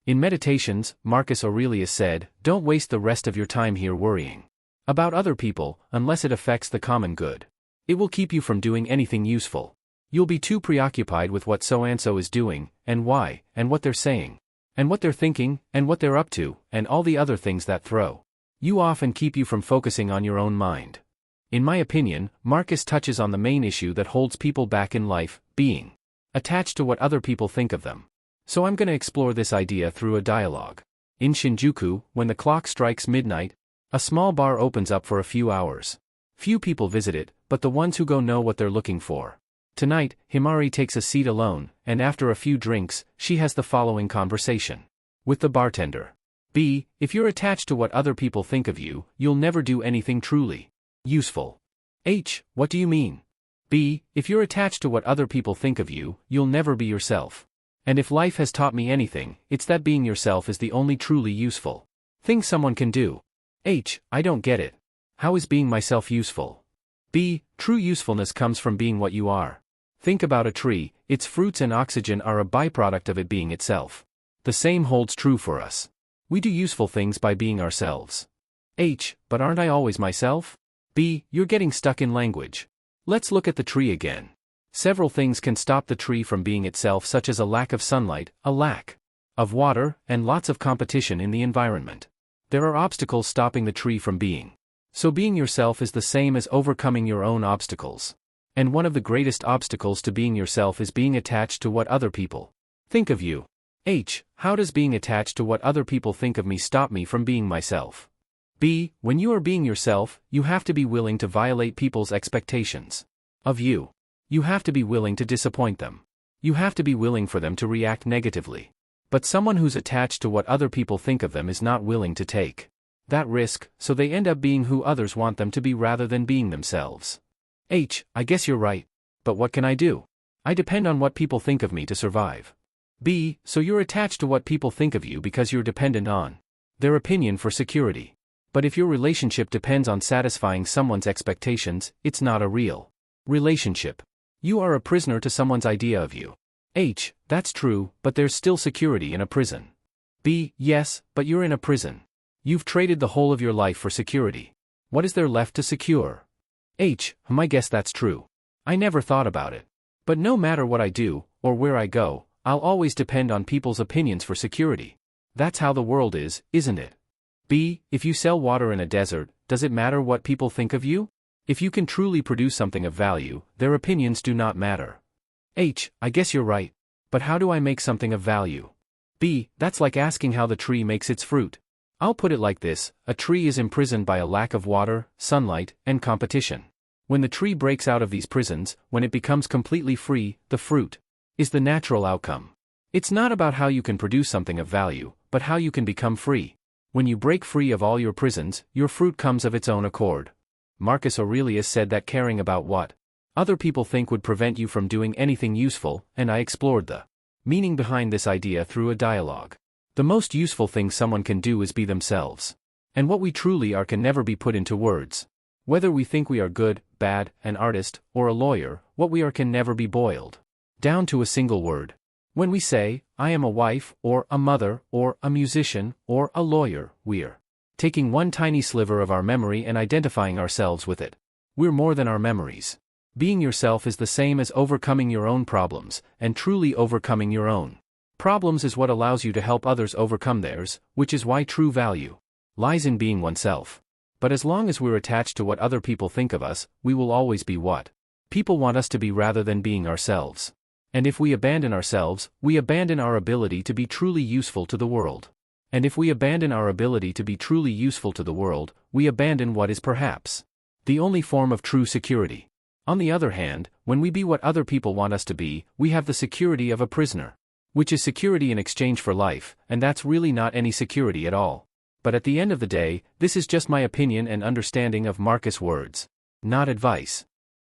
In Meditations, Marcus Aurelius said, "Don't waste the rest of your time here worrying about other people, unless it affects the common good. It will keep you from doing anything useful. You'll be too preoccupied with what so-and-so is doing, and why, and what they're saying, and what they're thinking, and what they're up to, and all the other things that throw you off and keep you from focusing on your own mind." In my opinion, Marcus touches on the main issue that holds people back in life, being attached to what other people think of them. So I'm going to explore this idea through a dialogue. In Shinjuku, when the clock strikes midnight, a small bar opens up for a few hours. Few people visit it, but the ones who go know what they're looking for. Tonight, Himari takes a seat alone, and after a few drinks, she has the following conversation with the bartender. B. If you're attached to what other people think of you, you'll never do anything truly useful. H. What do you mean? B. If you're attached to what other people think of you, you'll never be yourself. And if life has taught me anything, it's that being yourself is the only truly useful thing someone can do. H. I don't get it. How is being myself useful? B. True usefulness comes from being what you are. Think about a tree, its fruits and oxygen are a byproduct of it being itself. The same holds true for us. We do useful things by being ourselves. H. But aren't I always myself? B. You're getting stuck in language. Let's look at the tree again. Several things can stop the tree from being itself, such as a lack of sunlight, a lack of water, and lots of competition in the environment. There are obstacles stopping the tree from being. So being yourself is the same as overcoming your own obstacles. And one of the greatest obstacles to being yourself is being attached to what other people think of you. H. How does being attached to what other people think of me stop me from being myself? B. When you are being yourself, you have to be willing to violate people's expectations of you. You have to be willing to disappoint them. You have to be willing for them to react negatively. But someone who's attached to what other people think of them is not willing to take that risk, so they end up being who others want them to be rather than being themselves. H. I guess you're right. But what can I do? I depend on what people think of me to survive. B. So you're attached to what people think of you because you're dependent on their opinion for security. But if your relationship depends on satisfying someone's expectations, it's not a real relationship. You are a prisoner to someone's idea of you. H. That's true, but there's still security in a prison. B. Yes, but you're in a prison. You've traded the whole of your life for security. What is there left to secure? H. I guess that's true. I never thought about it. But no matter what I do, or where I go, I'll always depend on people's opinions for security. That's how the world is, isn't it? B. If you sell water in a desert, does it matter what people think of you? If you can truly produce something of value, their opinions do not matter. H. I guess you're right. But how do I make something of value? B. That's like asking how the tree makes its fruit. I'll put it like this: a tree is imprisoned by a lack of water, sunlight, and competition. When the tree breaks out of these prisons, when it becomes completely free, the fruit is the natural outcome. It's not about how you can produce something of value, but how you can become free. When you break free of all your prisons, your fruit comes of its own accord. Marcus Aurelius said that caring about what other people think would prevent you from doing anything useful, and I explored the meaning behind this idea through a dialogue. The most useful thing someone can do is be themselves. And what we truly are can never be put into words. Whether we think we are good, bad, an artist, or a lawyer, what we are can never be boiled down to a single word. When we say, I am a wife, or a mother, or a musician, or a lawyer, we're taking one tiny sliver of our memory and identifying ourselves with it. We're more than our memories. Being yourself is the same as overcoming your own problems, and truly overcoming your own problems is what allows you to help others overcome theirs, which is why true value lies in being oneself. But as long as we're attached to what other people think of us, we will always be what people want us to be rather than being ourselves. And if we abandon ourselves, we abandon our ability to be truly useful to the world. And if we abandon our ability to be truly useful to the world, we abandon what is perhaps the only form of true security. On the other hand, when we be what other people want us to be, we have the security of a prisoner, which is security in exchange for life, and that's really not any security at all. But at the end of the day, this is just my opinion and understanding of Marcus' words, not advice.